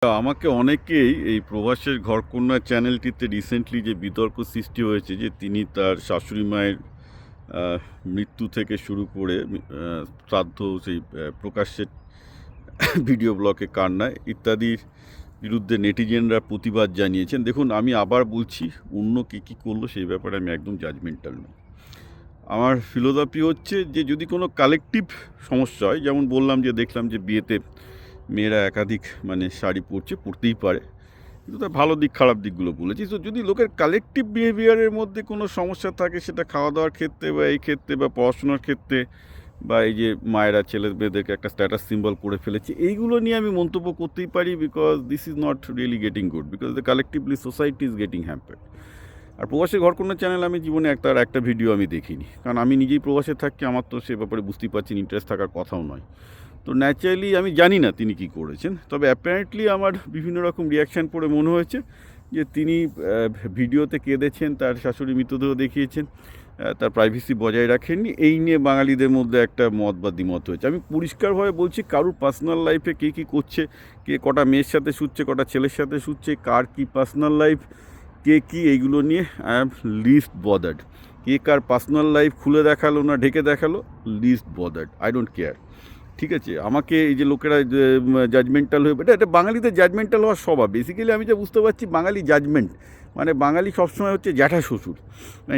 আমাকে অনেকেই এই প্রবাসের ঘরকন্যা চ্যানেলটিতে রিসেন্টলি যে বিতর্ক সৃষ্টি হয়েছে যে তিনি তার শাশুড়ি মায়ের মৃত্যু থেকে শুরু করে শ্রাদ্ধ সেই প্রকাশ্যে ভিডিও ব্লগে কান্নায় ইত্যাদির বিরুদ্ধে নেটিজেনরা প্রতিবাদ জানিয়েছেন। দেখুন, আমি আবার বলছি, অন্য কে কী করলো সেই ব্যাপারে আমি একদম জাজমেন্টাল নই। আমার ফিলোসফি হচ্ছে যে যদি কোনো কালেকটিভ সমস্যা হয়, যেমন বললাম যে দেখলাম যে বিয়েতে মেয়েরা একাধিক শাড়ি পরতেই পারে, কিন্তু তার ভালো দিক খারাপ দিকগুলো বলেছি। তো যদি লোকের কালেকটিভ বিহেভিয়ারের মধ্যে কোনো সমস্যা থাকে, সেটা খাওয়া দাওয়ার ক্ষেত্রে বা এই ক্ষেত্রে বা পড়াশোনার ক্ষেত্রে বা এই যে মায়েরা ছেলে মেয়েদেরকে একটা স্ট্যাটাস সিম্বল করে ফেলেছে, এইগুলো নিয়ে আমি মন্তব্য করতেই পারি, because this is not really getting good, because the collectively society is getting hampered. আর প্রবাসী ঘরকন্যা চ্যানেল আমি জীবনে একটা ভিডিও আমি দেখিনি, কারণ আমি নিজেই প্রবাসে থাকি, আমার তো সে ব্যাপারে বুঝতেই পারছেন ইন্টারেস্ট থাকার কথাও নয়। তো ন্যাচারালি আমি জানি না তিনি কি করেছেন, তবে অ্যাপারেন্টলি আমার বিভিন্ন রকম রিয়াকশান পড়ে মনে হয়েছে যে তিনি ভিডিওতে কেঁদেছেন, তার শাশুড়ি মৃতদেহ দেখিয়েছেন, তার প্রাইভেসি বজায় রাখেননি। এই নিয়ে বাঙালিদের মধ্যে একটা মত বা দ্বিমত হয়েছে। আমি পরিষ্কারভাবে বলছি, কারুর পার্সোনাল লাইফে কে কী করছে, কে কটা মেয়ের সাথে শুচ্ছে, কটা ছেলের সাথে শুচ্ছে, কার কী পার্সোনাল লাইফ, কে কী, এইগুলো নিয়ে আই অ্যাম লিস্ট বদার্ড। কে কার পার্সোনাল লাইফ খুলে দেখালো না ঢেকে দেখালো, least bothered, I don't care. ঠিক আছে, আমাকে এই যে লোকেরা জাজমেন্টাল হয়ে, এটা বাঙালিদের জাজমেন্টাল হওয়ার স্বভাব। বেসিক্যালি আমি যা বুঝতে পারছি, বাঙালি জাজমেন্ট বাঙালি সবসময় হচ্ছে জ্যাঠা শ্বশুর।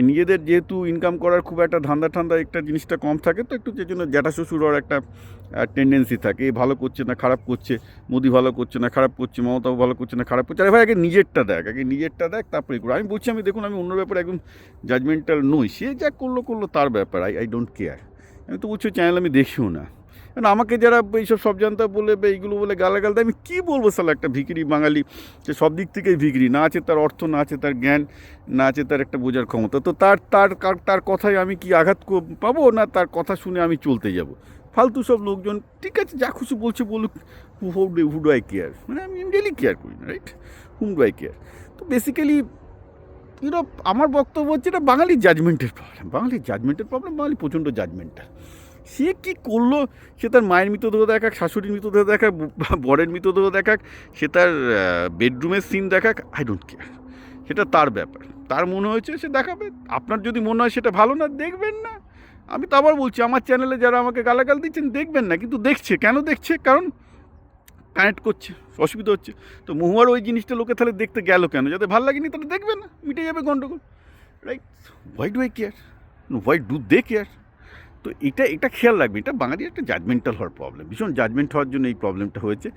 নিজেদের যেহেতু ইনকাম করার খুব একটা ঠান্ডা একটা জিনিসটা কম থাকে, তো একটু যে জন্য জ্যাঠা শ্বশুর হওয়ার একটা টেন্ডেন্সি থাকে। এ ভালো করছে না খারাপ করছে, মোদি ভালো করছে না খারাপ করছে, মমতাও ভালো করছে না খারাপ করছে, আরে ভাই আগে নিজেরটা দেখ তারপরে করো। আমি বলছি, দেখুন আমি অন্য ব্যাপারে একদম জাজমেন্টাল নই। সে যা করলো তার ব্যাপার, আই ডোন্ট কেয়ার। আমি তো বলছি চ্যানেল আমি দেখিও না। কারণ আমাকে যারা এইসব সব জানতা বলে বা এইগুলো বলে গালাগাল দেয়, আমি কী বলবো? সালা একটা ভিখিরি বাঙালি, যে সব দিক থেকেই ভিখিরি, না আছে তার অর্থ, না আছে তার জ্ঞান, না আছে তার একটা বোঝার ক্ষমতা। তো তার কথায় আমি কি আঘাত পাবো, না তার কথা শুনে আমি চলতে যাব? ফালতু সব লোকজন, ঠিক আছে, যা খুশি বলছে বলুক, হু ডু আই কেয়ার? আমি রিয়েলি কেয়ার করি না, right? Whom do I care? তো বেসিক্যালি আমার বক্তব্য হচ্ছে, এটা বাঙালির জাজমেন্টের প্রবলেম, বাঙালি প্রচণ্ড জাজমেন্টাল। সে কী করলো, সে তার মায়ের মৃতদেহ দেখাক, শাশুড়ির মৃতদেহ দেখাক, বরের মৃতদেহ দেখাক, সে তার বেডরুমের সিন দেখাক, আই ডোন্ট কেয়ার। সেটা তার ব্যাপার, তার মনে হয়েছে সে দেখাবে। আপনার যদি মনে হয় সেটা ভালো না, দেখবেন না। আমি তো আবার বলছি, আমার চ্যানেলে যারা আমাকে গালাগাল দিচ্ছেন, দেখবেন না, কিন্তু দেখছে। কেন দেখছে? কারণ কানেক্ট করছে, অসুবিধা হচ্ছে। তো মহুয়ার ওই জিনিসটা লোকে তাহলে দেখতে গেল কেন? যাতে ভালো লাগেনি তাহলে দেখবে না, মিটে যাবে গন্ডগোল, right? Why do I care? Why do they care? তো এটা খেয়াল রাখবে, এটা বাঙালির একটা জাজমেন্টাল হওয়ার প্রবলেম, ভীষণ জাজমেন্ট হওয়ার জন্য এই প্রবলেমটা হয়েছে।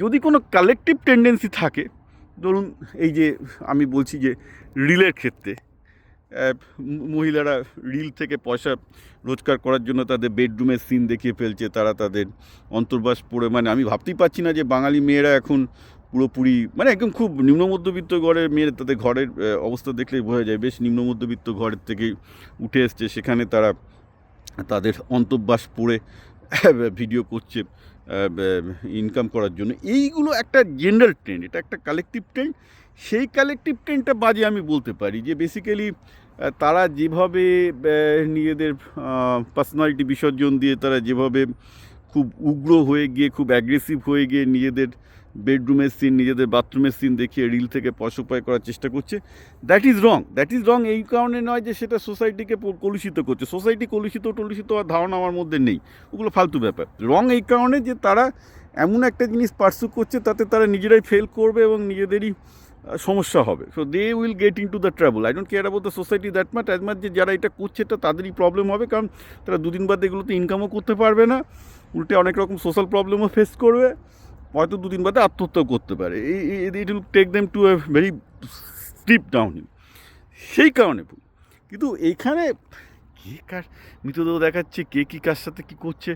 যদি কোনো কালেকটিভ টেন্ডেন্সি থাকে, ধরুন এই যে আমি বলছি যে রিলের ক্ষেত্রে মহিলারা রিল থেকে পয়সা রোজগার করার জন্য তাদের বেডরুমের সিন দেখিয়ে ফেলছে, তারা তাদের অন্তর্বাস পড়ে, আমি ভাবতেই পারছি না যে বাঙালি মেয়েরা এখন পুরোপুরি একদম খুব নিম্ন মধ্যবিত্ত ঘরের মেয়েরা, তাদের ঘরের অবস্থা দেখলেই বোঝা যায় বেশ নিম্ন মধ্যবিত্ত ঘরের থেকেই উঠে এসছে, সেখানে তারা তাদের অন্তর্বাস পড়ে ভিডিও করছে ইনকাম করার জন্য। এইগুলো একটা জেনারেল ট্রেন্ড, এটা একটা কালেকটিভ ট্রেন্ড। সেই কালেকটিভ ট্রেন্ডটা বাজে আমি বলতে পারি, যে বেসিক্যালি তারা যেভাবে নিজেদের পার্সোনালিটি বিসর্জন দিয়ে, তারা যেভাবে খুব উগ্র হয়ে গিয়ে, খুব অ্যাগ্রেসিভ হয়ে গিয়ে নিজেদের বেডরুমের সিন, নিজেদের বাথরুমের সিন দেখিয়ে রিল থেকে পয়সা উপায় করার চেষ্টা করছে, দ্যাট ইজ রং। এই কারণে নয় যে সেটা সোসাইটিকে কলুষিত করছে। সোসাইটি কলুষিত হওয়ার ধারণা আমার মধ্যে নেই, ওগুলো ফালতু ব্যাপার। রং এই কারণে যে তারা এমন একটা জিনিস পার্সু করছে, তাতে তারা নিজেরাই ফেল করবে এবং নিজেদেরই সমস্যা হবে। So they will get in to the trouble. I don't care about the society that much, as much যে যারা এটা করছে এটা তাদেরই প্রবলেম হবে, কারণ তারা দুদিন বাদে এগুলোতে ইনকামও করতে পারবে না, উল্টে অনেক রকম সোশ্যাল প্রবলেমও ফেস করবে, হয়তো দুদিন বাদে আত্মহত্যাও করতে পারে। It will take them to a very steep down hill. সেই কারণে ভুল। কিন্তু এইখানে কে কার মৃতদেহ দেখাচ্ছে, কে কী কার সাথে কী করছে,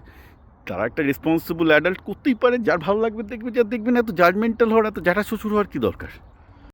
তারা একটা রেসপন্সিবল অ্যাডাল্ট করতেই পারে, যার ভালো লাগবে দেখবে, যার দেখবে না। এত জাজমেন্টাল হওয়ার, এত জ্যাঠা শ্বশুর হওয়ার কী দরকার?